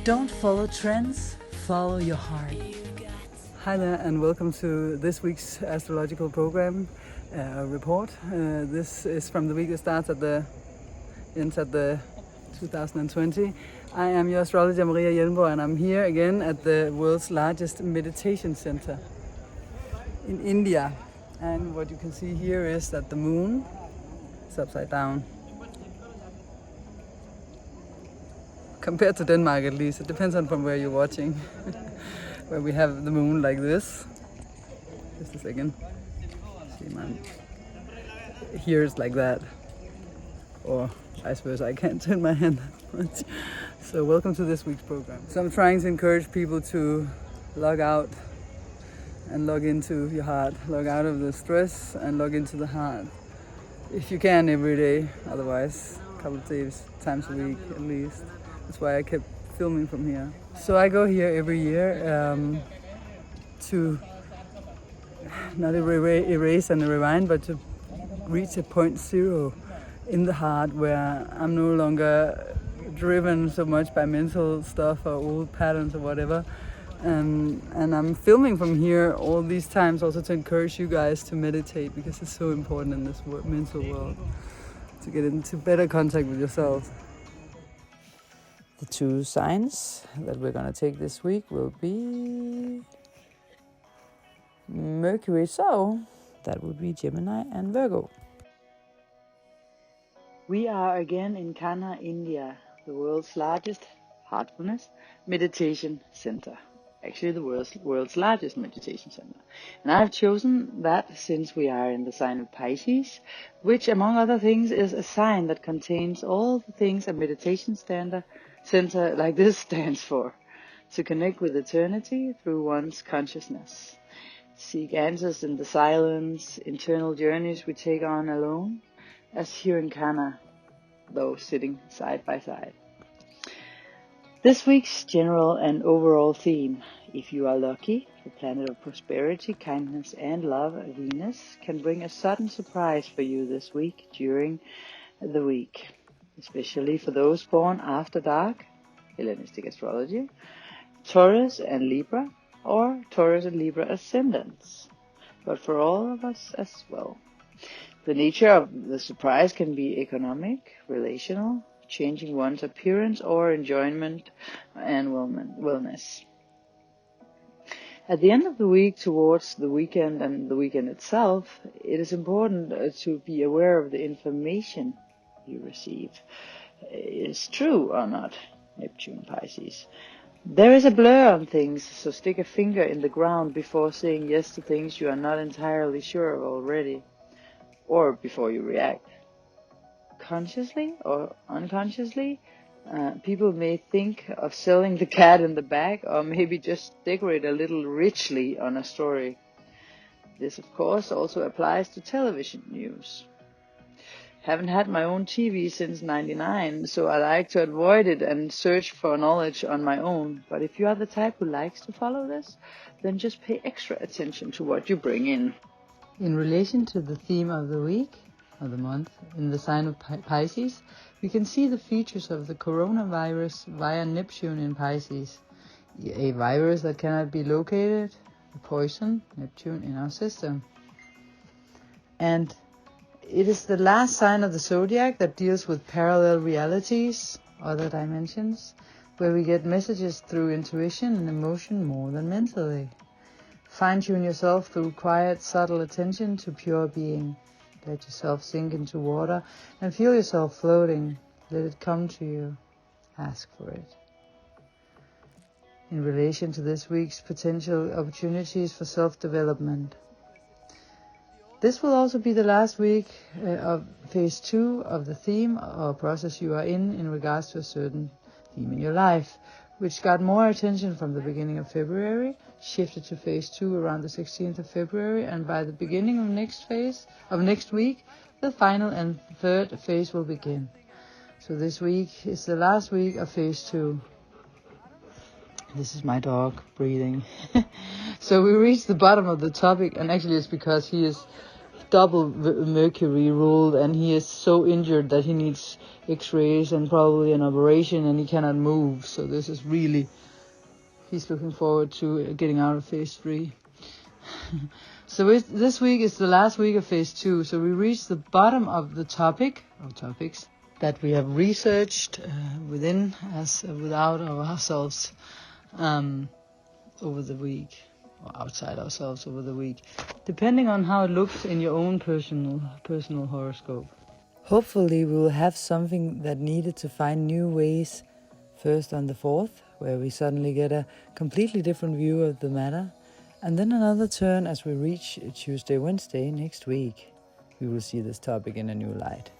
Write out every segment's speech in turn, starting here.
Don't follow trends, follow your heart. Hi there, and welcome to this week's astrological program report. This is from the week that starts ends at the 2020. I am your astrologer Maria Hjelmborg, and I'm here again at the world's largest meditation center in India. And what you can see here is that the moon is upside down. Compared to Denmark, at least, it depends on from where you're watching. Where we have the moon like this. Just a second. See, man. Here it's like that. Or vice versa. I can't turn my hand that much. So welcome to this week's program. So I'm trying to encourage people to log out and log into your heart. Log out of the stress and log into the heart. If you can, every day. Otherwise, a couple of times a week at least. That's why I kept filming from here. So I go here every year to not erase and rewind, but to reach a point zero in the heart where I'm no longer driven so much by mental stuff or old patterns or whatever. And I'm filming from here all these times also to encourage you guys to meditate, because it's so important in this mental world to get into better contact with yourself. The two signs that we're going to take this week will be Mercury, so that would be Gemini and Virgo. We are again in KANHA, India, the world's largest heartfulness meditation center. Actually, the world's largest meditation center. And I've chosen that since we are in the sign of Pisces, which, among other things, is a sign that contains all the things a meditation center like this stands for: to connect with eternity through one's consciousness, seek answers in the silence, internal journeys we take on alone, as here in KANHA, though sitting side by side. This week's general and overall theme: if you are lucky, the planet of prosperity, kindness and love, Venus, can bring a sudden surprise for you this week during the week, especially for those born after dark, Hellenistic astrology, Taurus and Libra, or Taurus and Libra ascendants, but for all of us as well. The nature of the surprise can be economic, relational, changing one's appearance, or enjoyment and wellness. At the end of the week, towards the weekend and the weekend itself, it is important to be aware of the information you receive. Is true or not, Neptune, Pisces. There is a blur on things, so stick a finger in the ground before saying yes to things you are not entirely sure of already, or before you react. Consciously or unconsciously, people may think of selling the cat in the bag, or maybe just decorate a little richly on a story. This, of course, also applies to television news. Haven't had my own TV since '99, so I like to avoid it and search for knowledge on my own. But if you are the type who likes to follow this, then just pay extra attention to what you bring in. In relation to the theme of the week, or the month, in the sign of Pisces, we can see the features of the coronavirus via Neptune in Pisces. A virus that cannot be located, a poison, Neptune, in our system. And it is the last sign of the zodiac that deals with parallel realities, other dimensions, where we get messages through intuition and emotion more than mentally. Fine-tune yourself through quiet, subtle attention to pure being. Let yourself sink into water and feel yourself floating. Let it come to you. Ask for it. In relation to this week's potential opportunities for self-development, this will also be the last week of phase 2 of the theme or process you are in regards to a certain theme in your life, which got more attention from the beginning of February, shifted to phase 2 around the 16th of February, and by the beginning of next week, the final and third phase will begin. So this week is the last week of phase 2. This is my dog breathing. So we reached the bottom of the topic, and actually it's because he is double Mercury ruled, and he is so injured that he needs x-rays and probably an operation, and he cannot move. So this is really, he's looking forward to getting out of phase 3. So this week is the last week of phase 2. So we reached the bottom of the topics that we have researched within as without ourselves over the week, or outside ourselves over the week, depending on how it looks in your own personal horoscope. Hopefully we will have something that needed to find new ways, first on the 4th, where we suddenly get a completely different view of the matter, and then another turn as we reach Tuesday, Wednesday next week. We will see this topic in a new light.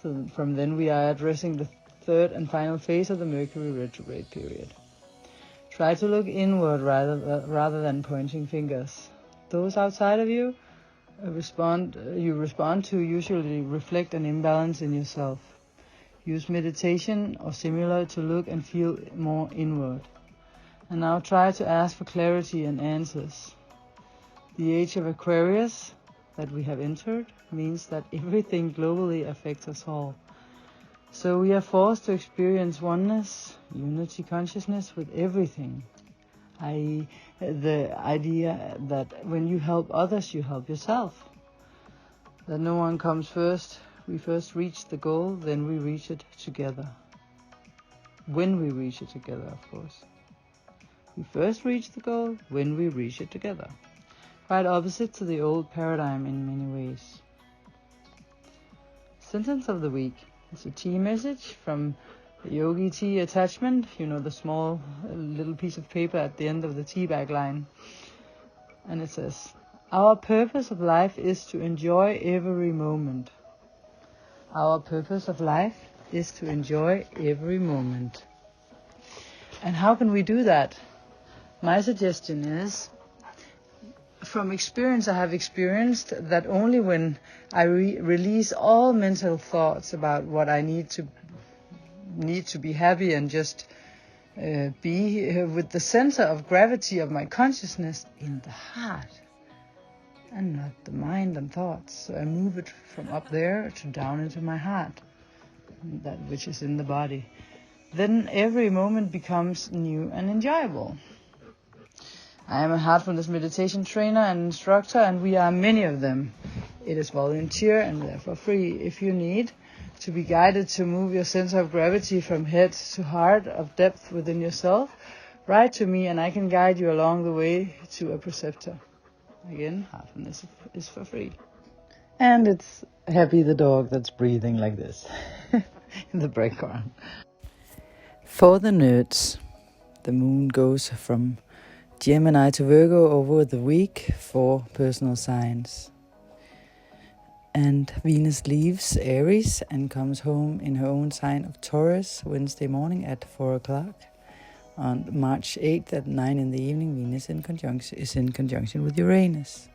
So from then we are addressing the 3rd and final phase of the Mercury retrograde period. Try to look inward rather than pointing fingers. Those outside of you respond to usually reflect an imbalance in yourself. Use meditation or similar to look and feel more inward. And now try to ask for clarity and answers. The age of Aquarius that we have entered means that everything globally affects us all. So we are forced to experience oneness, unity consciousness with everything. i.e. the idea that when you help others, you help yourself. That no one comes first. We first reach the goal, then we reach it together. When we reach it together, of course. We first reach the goal, when we reach it together. Quite opposite to the old paradigm in many ways. Sentence of the week. It's a tea message from the Yogi tea attachment. You know, the small little piece of paper at the end of the tea bag line. And it says, our purpose of life is to enjoy every moment. Our purpose of life is to enjoy every moment. And how can we do that? My suggestion is, from experience, I have experienced that only when I release all mental thoughts about what I need to be happy and just be with the center of gravity of my consciousness in the heart and not the mind and thoughts. So I move it from up there to down into my heart, that which is in the body. Then every moment becomes new and enjoyable. I am a heartfulness meditation trainer and instructor, and we are many of them. It is volunteer and therefore free. If you need to be guided to move your center of gravity from head to heart of depth within yourself, write to me and I can guide you along the way to a preceptor. Again, heartfulness is for free. And it's Happy the dog that's breathing like this in the background. For the nerds, the moon goes from Gemini to Virgo over the week for personal signs. And Venus leaves Aries and comes home in her own sign of Taurus Wednesday morning at 4 o'clock. On March 8th at 9 in the evening, Venus is in conjunction with Uranus.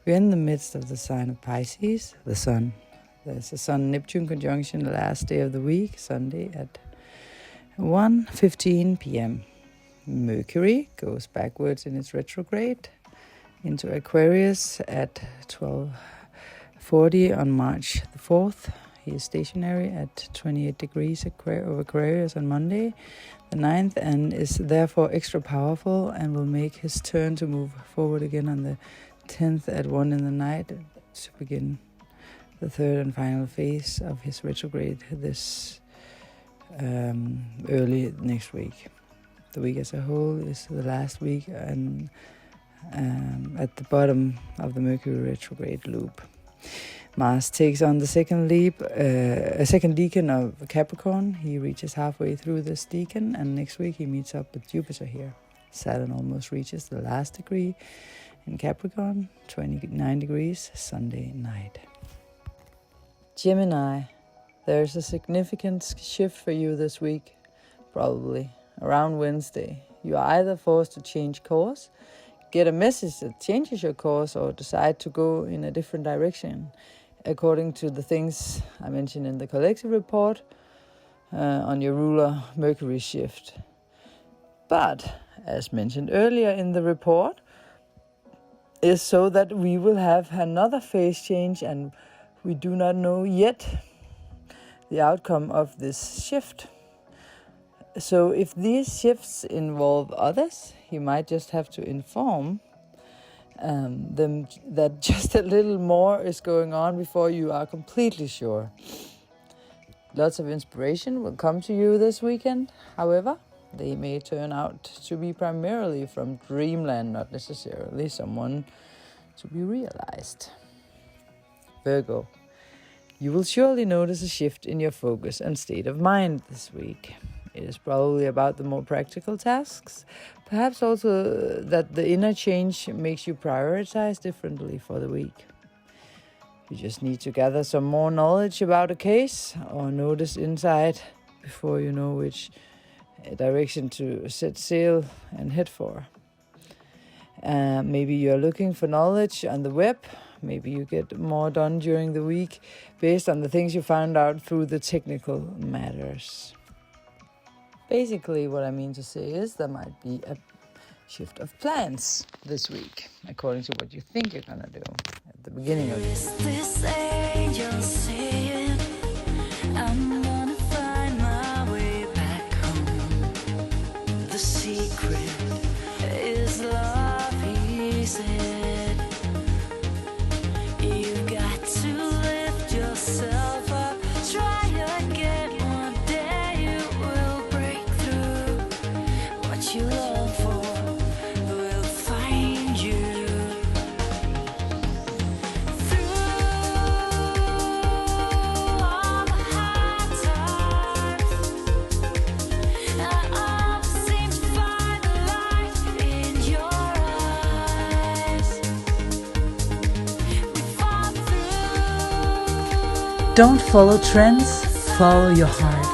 We're in the midst of the sign of Pisces, the Sun. There's a Sun-Neptune conjunction the last day of the week, Sunday at 1:15 p.m. Mercury goes backwards in its retrograde into Aquarius at 12:40 on March the 4th. He is stationary at 28 degrees of Aquarius on Monday the 9th and is therefore extra powerful and will make his turn to move forward again on the 10th at 1 in the night to begin the 3rd and final phase of his retrograde this early next week. The week as a whole is the last week and at the bottom of the Mercury retrograde loop. Mars takes on the second decan of Capricorn. He reaches halfway through this decan, and next week he meets up with Jupiter here. Saturn almost reaches the last degree in Capricorn, 29 degrees, Sunday night. Gemini, there's a significant shift for you this week, probably around Wednesday. You are either forced to change course, get a message that changes your course, or decide to go in a different direction, according to the things I mentioned in the collective report on your ruler Mercury shift. But, as mentioned earlier in the report, is so that we will have another phase change, and we do not know yet the outcome of this shift. So if these shifts involve others, you might just have to inform them that just a little more is going on before you are completely sure. Lots of inspiration will come to you this weekend. However, they may turn out to be primarily from dreamland, not necessarily someone to be realized. Virgo, you will surely notice a shift in your focus and state of mind this week. It is probably about the more practical tasks. Perhaps also that the inner change makes you prioritize differently for the week. You just need to gather some more knowledge about a case or notice insight before you know which direction to set sail and head for. Maybe you're looking for knowledge on the web. Maybe you get more done during the week based on the things you found out through the technical matters. Basically, what I mean to say is there might be a shift of plans this week, according to what you think you're going to do at the beginning of the week. This angel saying, I'm gonna find my way back home. The secret is love, he said. You got to lift yourself up, try again. One day you will break through. What you long for will find you. Through all the hard times, I always seem to find the light in your eyes. We fall through. Don't follow trends, follow your heart.